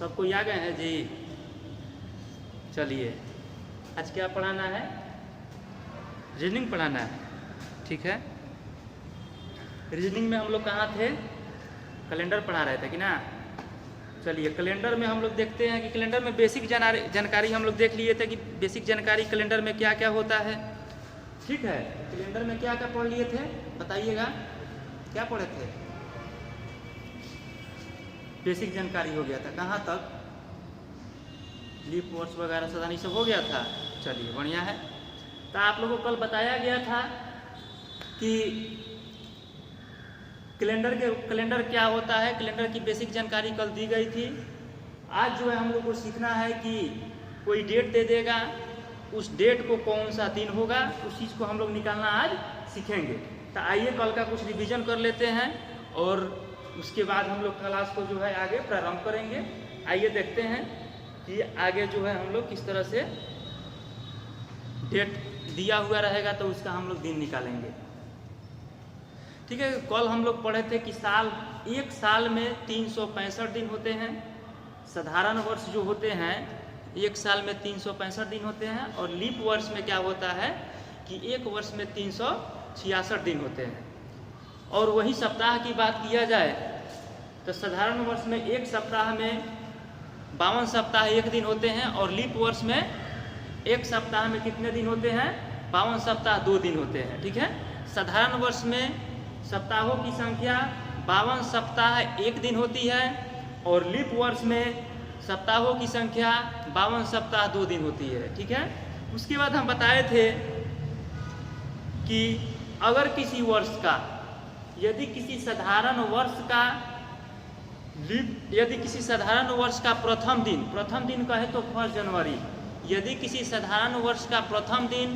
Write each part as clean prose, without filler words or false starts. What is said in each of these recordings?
सब कोई आ गए हैं जी। चलिए आज क्या पढ़ाना है? रीजनिंग पढ़ाना है, ठीक है। रीजनिंग में हम लोग कहाँ थे? कैलेंडर पढ़ा रहे थे कि ना। चलिए कैलेंडर में हम लोग देखते हैं कि कैलेंडर में बेसिक जानकारी हम लोग देख लिए थे कि बेसिक जानकारी कैलेंडर में क्या क्या होता है, ठीक है। कैलेंडर में क्या क्या पढ़ लिए थे बताइएगा, क्या पढ़े थे? बेसिक जानकारी हो गया था, कहाँ तक? लीप वर्ड्स वगैरह सदानी सब हो गया था। चलिए बढ़िया है। तो आप लोगों को कल बताया गया था कि कैलेंडर क्या होता है, कैलेंडर की बेसिक जानकारी कल दी गई थी। आज जो है हम लोग को सीखना है कि कोई डेट दे देगा, उस डेट को कौन सा दिन होगा, उस चीज़ को हम लोग निकालना आज सीखेंगे। तो आइए कल का कुछ रिवीजन कर लेते हैं और उसके बाद हम लोग क्लास को जो है आगे प्रारंभ करेंगे। आइए देखते हैं कि आगे जो है हम लोग किस तरह से डेट दिया हुआ रहेगा तो उसका हम लोग दिन निकालेंगे, ठीक है। कल हम लोग पढ़े थे कि एक साल में 365 दिन होते हैं। साधारण वर्ष जो होते हैं एक साल में 365 दिन होते हैं, और लीप वर्ष में क्या होता है कि एक वर्ष में 366 दिन होते हैं। और वही सप्ताह की बात किया जाए तो साधारण वर्ष में एक सप्ताह में 52 सप्ताह एक दिन होते हैं, और लीप वर्ष में एक सप्ताह में कितने दिन होते हैं? 52 सप्ताह 2 दिन होते हैं, ठीक है। साधारण वर्ष में सप्ताहों की संख्या 52 सप्ताह एक दिन होती है, और लीप वर्ष में सप्ताहों की संख्या 52 सप्ताह 2 दिन होती है, ठीक है। उसके बाद हम बताए थे कि अगर किसी वर्ष का यदि किसी साधारण वर्ष का प्रथम दिन कहे तो 1 जनवरी, यदि किसी साधारण वर्ष का प्रथम दिन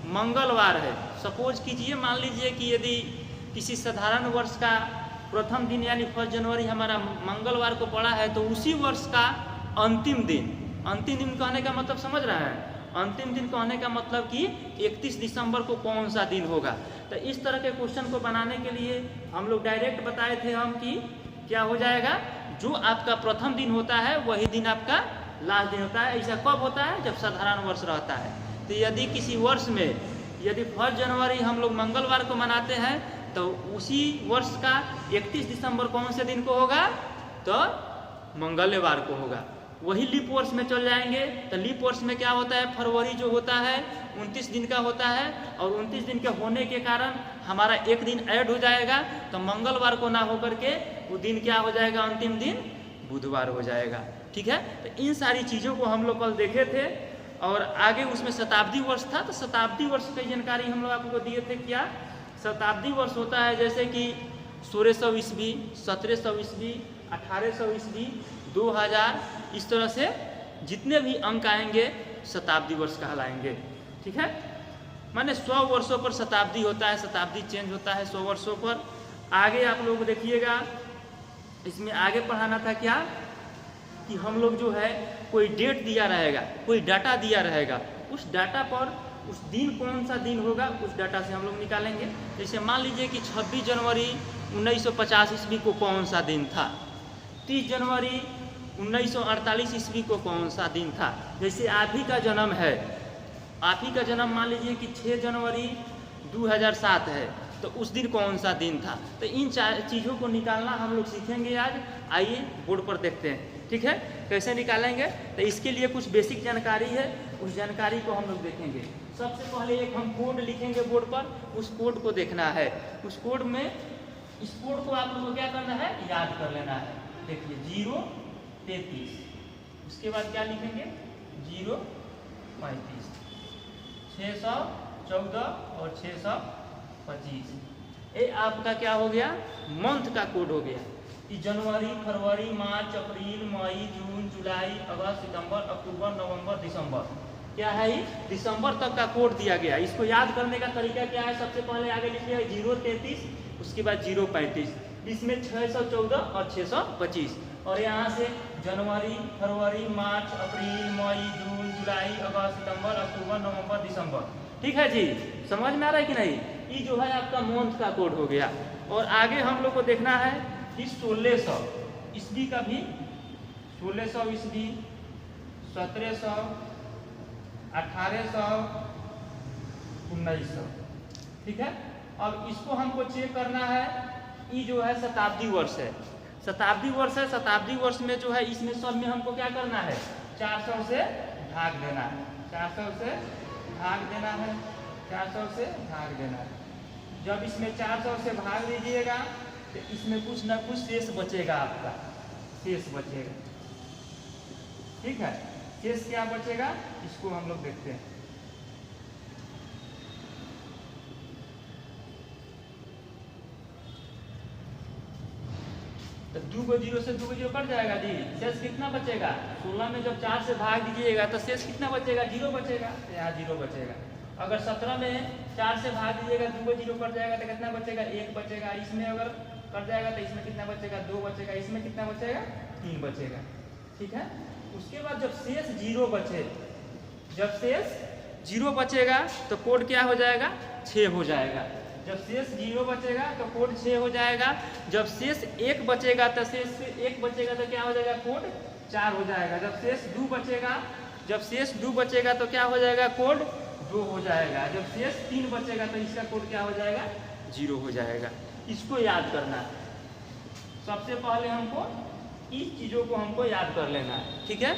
मंगलवार है, सपोज कीजिए मान लीजिए कि यदि किसी साधारण वर्ष का प्रथम दिन यानी 1 जनवरी हमारा मंगलवार को पड़ा है, तो उसी वर्ष का अंतिम दिन कहने का मतलब समझ रहे हैं? अंतिम दिन कहने का मतलब कि 31 दिसंबर को कौन सा दिन होगा। तो इस तरह के क्वेश्चन को बनाने के लिए हम लोग डायरेक्ट बताए थे हम कि क्या हो जाएगा, जो आपका प्रथम दिन होता है वही दिन आपका लास्ट दिन होता है। ऐसा कब होता है? जब साधारण वर्ष रहता है। तो यदि किसी वर्ष में यदि 1 जनवरी हम लोग मंगलवार को मनाते हैं तो उसी वर्ष का 31 दिसंबर कौन से दिन को होगा? तो मंगलवार को होगा। वही लीप वर्ष में चल जाएंगे तो लीप वर्ष में क्या होता है? फरवरी जो होता है 29 दिन का होता है, और 29 दिन के होने के कारण हमारा एक दिन ऐड हो जाएगा, तो मंगलवार को ना होकर के वो दिन क्या हो जाएगा? अंतिम दिन बुधवार हो जाएगा, ठीक है। तो इन सारी चीज़ों को हम लोग कल देखे थे। और आगे उसमें शताब्दी वर्ष था, तो शताब्दी वर्ष की जानकारी हम लोग आपको दिए थे। क्या शताब्दी वर्ष होता है? जैसे कि 1600 ईस्वी, 1700 ईस्वी, 1800 ईस्वी, 2000, इस तरह से जितने भी अंक आएंगे शताब्दी वर्ष कहलाएंगे, ठीक है। माने 100 वर्षों पर शताब्दी होता है, शताब्दी चेंज होता है 100 वर्षों पर। आगे आप लोग देखिएगा, इसमें आगे पढ़ाना था क्या कि हम लोग जो है कोई डेट दिया रहेगा, कोई डाटा दिया रहेगा, उस डाटा पर उस दिन कौन सा दिन होगा उस डाटा से हम लोग निकालेंगे। जैसे मान लीजिए कि 26 जनवरी 1950 ईस्वी को कौन सा दिन था, 30 जनवरी 1948 ईस्वी को कौन सा दिन था। जैसे आप ही का जन्म है, आप ही का जन्म मान लीजिए कि 6 जनवरी 2007 है, तो उस दिन कौन सा दिन था। तो इन चीज़ों को निकालना हम लोग सीखेंगे आज। आइए बोर्ड पर देखते हैं, ठीक है, कैसे निकालेंगे। तो इसके लिए कुछ बेसिक जानकारी है, उस जानकारी को हम लोग देखेंगे। सबसे पहले एक हम कोड लिखेंगे बोर्ड पर, उस कोड को देखना है। उस कोड में इस कोड को आप लोग को क्या करना है? याद कर लेना है। देखिए 033, उसके बाद क्या लिखेंगे? 035, 614 और 625। ये आपका क्या हो गया? मंथ का कोड हो गया कि जनवरी, फरवरी, मार्च, अप्रैल, मई, जून, जुलाई, अगस्त, सितंबर, अक्टूबर, नवंबर, दिसंबर। क्या है ये? दिसंबर तक का कोड दिया गया। इसको याद करने का तरीका क्या है? सबसे पहले आगे लिखिएगा 033, उसके बाद 035, इसमें 614 और 625, और यहाँ से जनवरी, फरवरी, मार्च, अप्रैल, मई, जून, जुलाई, अगस्त, सितंबर, अक्टूबर, नवंबर, दिसंबर। ठीक है जी, समझ में आ रहा है कि नहीं? ये जो है आपका मंथ का कोड हो गया। और आगे हम लोग को देखना है कि 1600 ईस्वी का भी 1600 ईस्वी, 1700, 1800, 1900। ठीक है। अब इसको हमको चेक करना है, ये जो है शताब्दी वर्ष है, शताब्दी वर्ष है। शताब्दी वर्ष में जो है इसमें सब में हमको क्या करना है, 400 से भाग देना है, 400 से भाग देना है, 400 से भाग देना है। जब इसमें 400 से भाग दीजिएगा तो इसमें कुछ ना कुछ शेष बचेगा, आपका शेष बचेगा। ठीक है, शेष क्या बचेगा इसको हम लोग देखते हैं। तो 2 को 0 से 2 को 0 कट जाएगा जी, शेष कितना बचेगा। 16 में जब 4 से भाग दीजिएगा तो शेष कितना बचेगा, 0 बचेगा, तो यहाँ 0 बचेगा। अगर 17 में 4 से भाग दीजिएगा, 2 को 0 कट जाएगा तो कितना बचेगा, 1 बचेगा। इसमें अगर कट जाएगा तो इसमें कितना बचेगा, 2 बचेगा। इसमें कितना बचेगा, 3 बचेगा। ठीक है। उसके बाद जब शेष 0 बचे, जब शेष 0 बचेगा तो कोड क्या हो जाएगा, 6 हो जाएगा। जब शेष 0 बचेगा तो कोड 6 हो जाएगा। जब शेष 1 बचेगा तो शेष 1 बचेगा तो क्या हो जाएगा, कोड 4 हो जाएगा। जब शेष 2 बचेगा, जब शेष 2 बचेगा तो क्या हो जाएगा, कोड 2 हो जाएगा। जब शेष 3 बचेगा तो इसका कोड क्या हो जाएगा, 0 हो जाएगा। इसको याद करना है। सबसे पहले हमको इस चीज़ों को हमको याद कर लेना है। ठीक है।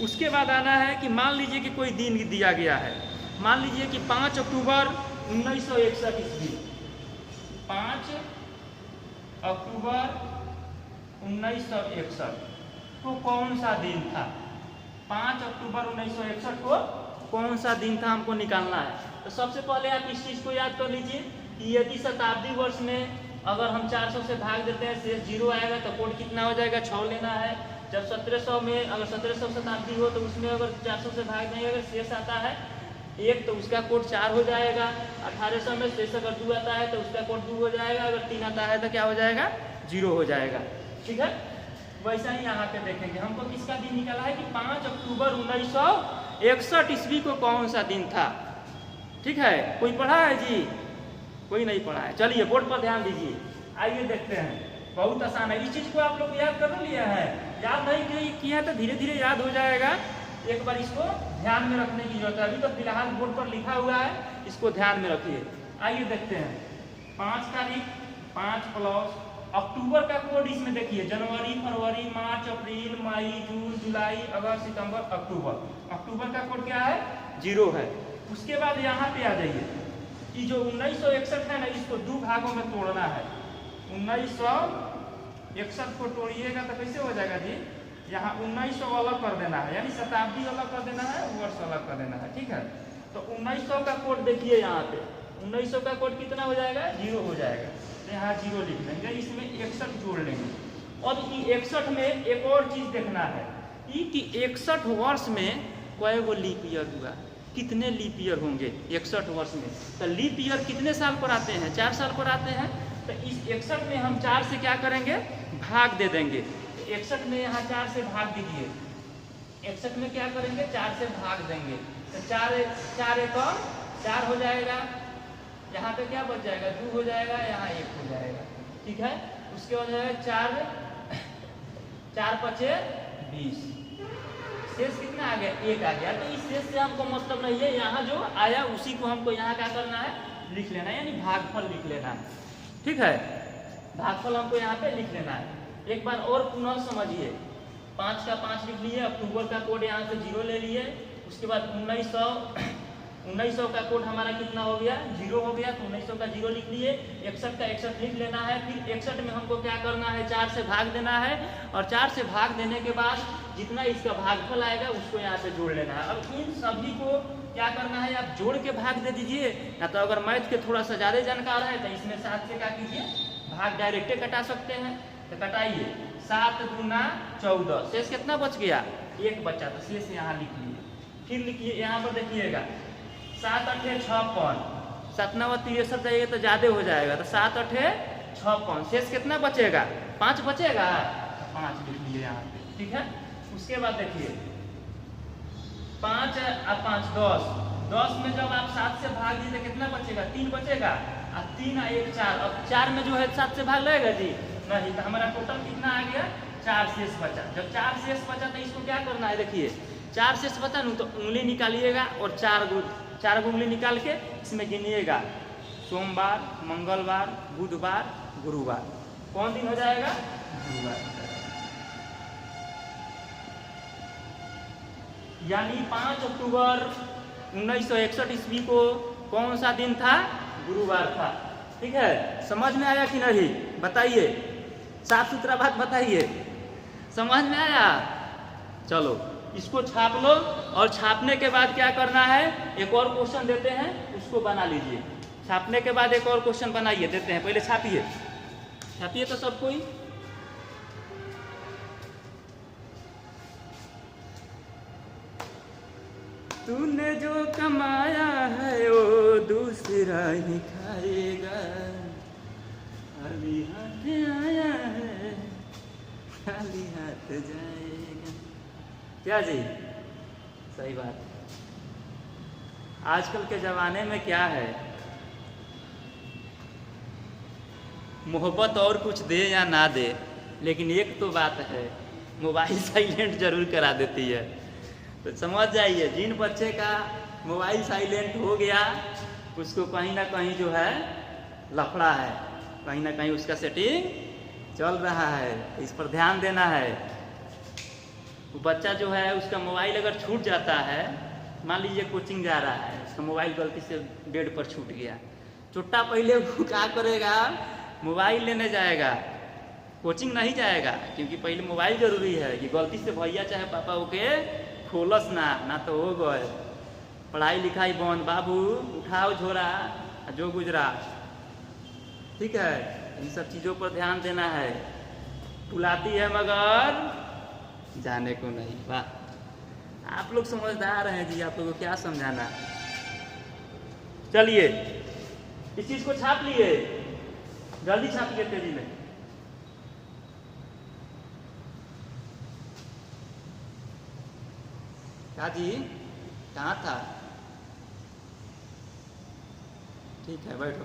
उसके बाद आना है कि मान लीजिए कि कोई दिन दिया गया है, मान लीजिए कि 5 अक्टूबर 1961 ईस्वी, 5 अक्टूबर 1961 को कौन सा दिन था, 5 अक्टूबर 1961 को कौन सा दिन था हमको निकालना है। तो सबसे पहले आप इस चीज़ को याद कर लीजिए कि यदि शताब्दी वर्ष में अगर हम 400 से भाग देते हैं, शेष 0 आएगा तो कोड कितना हो जाएगा, 6 लेना है। जब 1700 में अगर 1700 शताब्दी हो तो उसमें अगर 400 से भाग देंगे, अगर शेष आता है 1 तो उसका कोड 4 हो जाएगा। 1800 में शेष अगर 2 आता है तो उसका कोड 2 हो जाएगा। अगर 3 आता है तो क्या हो जाएगा, 0 हो जाएगा। ठीक है। वैसा ही यहाँ पे देखेंगे, हमको किसका दिन निकाला है कि 5 अक्टूबर 1961 ईस्वी को कौन सा दिन था। ठीक है। कोई पढ़ा है जी, कोई नहीं पढ़ा है। चलिए बोर्ड पर ध्यान दीजिए, आइए देखते हैं। बहुत आसान है, इस चीज़ को आप लोग याद कर लिया है, याद नहीं किया है तो धीरे धीरे याद हो जाएगा। एक बार इसको ध्यान में रखने की जरूरत है। अभी तो फिलहाल बोर्ड पर लिखा हुआ है, इसको ध्यान में रखिए। आइए देखते हैं। 5 तारीख 5 प्लस अक्टूबर का कोड इसमें देखिए, जनवरी, फरवरी, मार्च, अप्रैल, मई, जून, जुलाई, अगस्त, सितंबर, अक्टूबर। अक्टूबर का कोड क्या है, 0 है। उसके बाद यहाँ पे आ जाइए, ये जो 1961 है ना, इसको 2 भागों में तोड़ना है। 1961 को तोड़िएगा तो कैसे हो जाएगा जी, यहाँ 1900 अलग कर देना है, यानी शताब्दी अलग कर देना है, वर्ष अलग कर देना है। ठीक है। तो 1900 का कोड देखिए, यहाँ पे 1900 का कोड कितना हो जाएगा, 0 हो जाएगा। तो यहाँ 0 लिख लेंगे, इसमें 61 जोड़ लेंगे। और ये 61 में एक और चीज देखना है कि 61 वर्ष में कई गो लीप ईयर हुआ, कितने लीप ईयर होंगे 61 वर्ष में। तो लीप ईयर कितने साल पर आते हैं, 4 साल पर आते हैं। तो इस 61 में हम 4 से क्या करेंगे, भाग दे देंगे। 61 में यहाँ 4 से भाग दीजिए, 61 में क्या करेंगे, 4 से भाग देंगे। तो 4 एक और 4 हो जाएगा। यहाँ पे क्या बच जाएगा, 2 हो जाएगा, यहाँ 1 हो जाएगा। ठीक है। उसके बाद 4 पचे 20, शेष कितना आ गया, 1 आ गया। तो इस शेष से हमको मतलब नहीं है, यहाँ जो आया उसी को हमको यहाँ क्या करना है, लिख लेना है, यानी भागफल लिख लेना है। ठीक है। भागफल हमको यहाँ पे लिख लेना है। एक बार और पुनः समझिए, 5 का 5 लिख लिए, अक्टूबर का कोड यहाँ से 0 ले लिए। उसके बाद 1900 का कोड हमारा कितना हो गया, 0 हो गया। तो 1900 का 0 लिख लिए। 61 का 61 लिख लेना है। फिर 61 में हमको क्या करना है, 4 से भाग देना है। और 4 से भाग देने के बाद जितना इसका भागफल आएगा उसको यहाँ से जोड़ लेना है। अब इन सभी को क्या करना है, आप जोड़ के भाग दे दीजिए, या तो अगर मैथ के थोड़ा सा ज़्यादा जानकार है तो इसमें 7 से क्या कीजिए, भाग डायरेक्टे कटा सकते हैं। तो कटाइए, 7 दूना 14, शेष कितना बच गया, 1 बचा। तो शेष यहाँ लिख लिए। फिर लिखिए, यहाँ पर देखिएगा, 7 8 56, 7 9 63 जाइए तो ज़्यादा हो जाएगा। तो 7 8 56, शेष कितना बचेगा, 5 बचेगा। 5 लिख लिए यहाँ पे। ठीक है। उसके बाद देखिए, 5 और 5 10, 10 में जब आप 7 से भाग दीजिए तो कितना बचेगा, 3 बचेगा। और 3 और 1 4, अब 4 में जो है 7 से भाग लगेगा जी, नहीं। तो हमारा टोटल कितना आ गया, 4 शेष बचा। जब 4 शेष बचा तो इसको क्या करना है, देखिए 4 शेष बचा न तो उंगली निकालिएगा और 4 गो उंगली निकाल के इसमें गिनिएगा, सोमवार, मंगलवार, बुधवार, गुरुवार। कौन दिन हो जाएगा, गुरुवार। यानी 5 अक्टूबर 1961 ईस्वी को कौन सा दिन था, गुरुवार था। ठीक है, समझ में आया कि नहीं, बताइए, साफ सुथरा बात बताइए, समझ में आया। चलो इसको छाप लो और छापने के बाद क्या करना है, एक और क्वेश्चन देते हैं उसको बना लीजिए। छापने के बाद एक और क्वेश्चन बनाइए, देते हैं, पहले छापिए, छापिए तो सब कोई। तूने जो कमाया है वो दूसरा ही खाएगा, खाली हाथ आया है खाली हाथ जाएगा। क्या जी, सही बात। आजकल के ज़माने में क्या है, मोहब्बत और कुछ दे या ना दे, लेकिन एक तो बात है, मोबाइल साइलेंट जरूर करा देती है। तो समझ जाइए, जिन बच्चे का मोबाइल साइलेंट हो गया उसको कहीं ना कहीं जो है लफड़ा है, कहीं ना कहीं उसका सेटिंग चल रहा है, इस पर ध्यान देना है। वो बच्चा जो है उसका मोबाइल अगर छूट जाता है, मान लीजिए कोचिंग जा रहा है, उसका मोबाइल गलती से बेड पर छूट गया, चुट्टा पहले वो क्या करेगा, मोबाइल लेने जाएगा, कोचिंग नहीं जाएगा, क्योंकि पहले मोबाइल जरूरी है कि गलती से भैया चाहे पापा ओके खोलस ना तो हो गए, पढ़ाई लिखाई बंद, बाबू उठाओ झोरा जो गुजरा। ठीक है, इन सब चीज़ों पर ध्यान देना है। बुलाती है मगर जाने को नहीं। वाह, आप लोग समझदार हैं जी, आप लोगों को क्या समझाना। चलिए इस चीज़ को छाप लिए, जल्दी छापिए तेजी में। क्या जी, कहाँ था, ठीक है बैठो।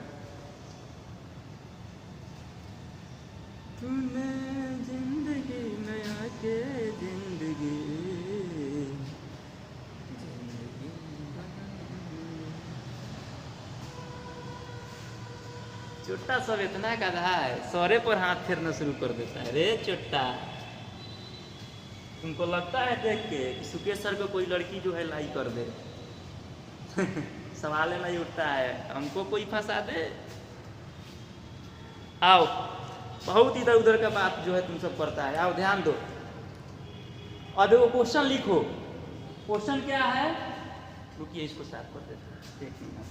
तूने जिंदगी में आके जिंदगी चुट्टा सब इतना गधा है, सौरे पर हाथ फेरना शुरू कर देता है। रे चुट्टा, तुमको लगता है देख के कि सुकेश सर को कोई लड़की जो है लाई कर दे सवाल नहीं उठता है, हमको कोई फंसा दे। आओ, बहुत इधर उधर का बात जो है तुम सब करता है, आओ ध्यान दो। अब वो क्वेश्चन लिखो, क्वेश्चन क्या है, रुकिए इसको साफ कर देते हैं।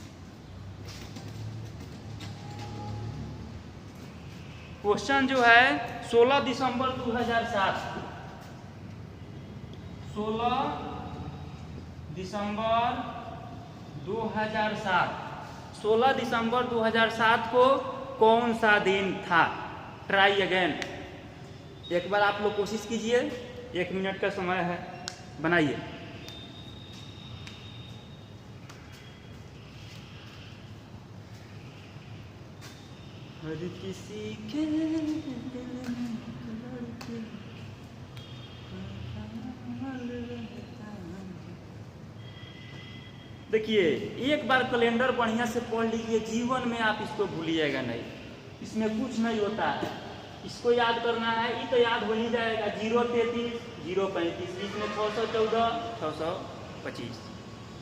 क्वेश्चन जो है 16 दिसंबर 2007, 16 दिसंबर 2007, 16 दिसंबर 2007 को कौन सा दिन था। ट्राई अगेन, एक बार आप लोग कोशिश कीजिए, 1 मिनट का समय है, बनाइए। हर किसी के देखिए, एक बार कैलेंडर बढ़िया से पढ़ लीजिए, जीवन में आप इसको भूलिएगा नहीं, इसमें कुछ नहीं होता है। इसको याद करना है, ये तो याद हो ही जाएगा। 033 035, इसमें 614 625।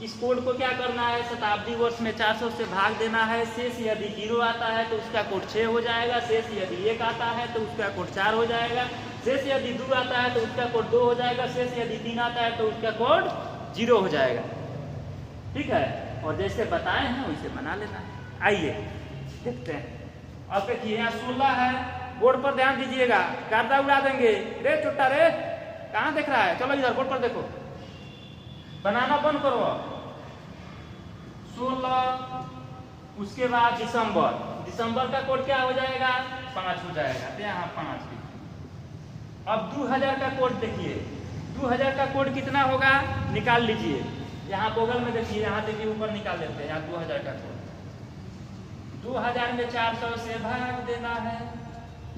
इस कोड को क्या करना है, शताब्दी वर्ष में 400 से भाग देना है। शेष यदि 0 आता है तो उसका कोड 6 हो जाएगा, शेष यदि 1 आता है तो उसका कोड 4 हो जाएगा, शेष यदि 2 आता है तो उसका कोड 2 हो जाएगा, शेष यदि 3 आता है तो उसका कोड 0 हो जाएगा। ठीक है, और जैसे बताए हैं वैसे बना लेना है। आइए देखते हैं। अब देखिए यहाँ 16 है, बोर्ड पर ध्यान दीजिएगा, गर्दा उड़ा देंगे। रे चुट्टा रे, कहाँ देख रहा है, चलो इधर बोर्ड पर देखो, बनाना बंद करो। 16, उसके बाद दिसंबर, दिसंबर का कोड क्या हो जाएगा, 5 हो जाएगा, तो यहाँ 5। अब 2000 का कोड देखिए, 2000 का कोड कितना होगा, निकाल लीजिए। यहाँ बगल में देखिए, यहाँ देखिए ऊपर निकाल लेते हैं, यहाँ 2000 का कोड। 2000 में 400 से भाग देना है,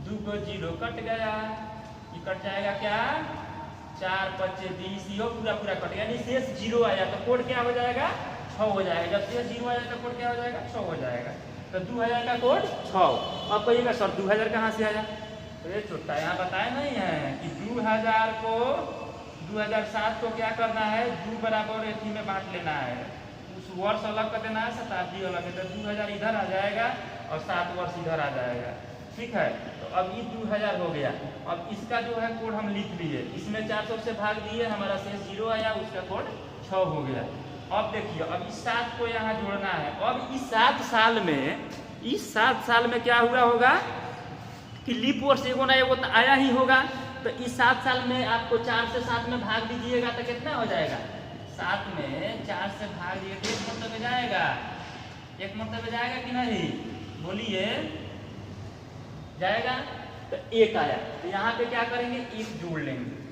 2 को 0 कट गया, ये कट जाएगा क्या, 4 5 20, यो पूरा पूरा कट, यानी शेष 0 आया तो कोड क्या हो जाएगा, 6 हो जाएगा। जब शेष 0 आया तो कोड क्या हो जाएगा, 6 हो जाएगा। तो 2000 का कोड 6। अब कहिएगा सर 2000 कहाँ से आया, तो ये छोटा यहाँ बताया नहीं है कि 2000 को 2007 को क्या करना है, 2 बराबर एथी में बांट लेना है, उस वर्ष अलग कर देना है, शताब्दी अलग है। तो 2000 इधर आ जाएगा और 7 वर्ष इधर आ जाएगा, ठीक है। तो अब ये 2000 हो गया। अब इसका जो है कोड हम लिख लिए, इसमें 400 से भाग दिए, हमारा शेष 0 आया, उसका कोड 6 हो गया। अब देखिए, अब इस 7 को यहाँ जोड़ना है। अब इस 7 साल में, इस 7 साल में क्या हुआ होगा कि लीप वर्ष एगो ना एगो तो आया ही होगा। तो इस 7 साल में आपको 4 से 7 में भाग दीजिएगा तो कितना हो जाएगा, 7 में 4 से भाग दिए तो 1 मतलब में जाएगा, 1 मतलब में जाएगा कि नहीं, बोलिए जाएगा। तो 1 आया, तो यहाँ पे क्या करेंगे, 1 जोड़ लेंगे।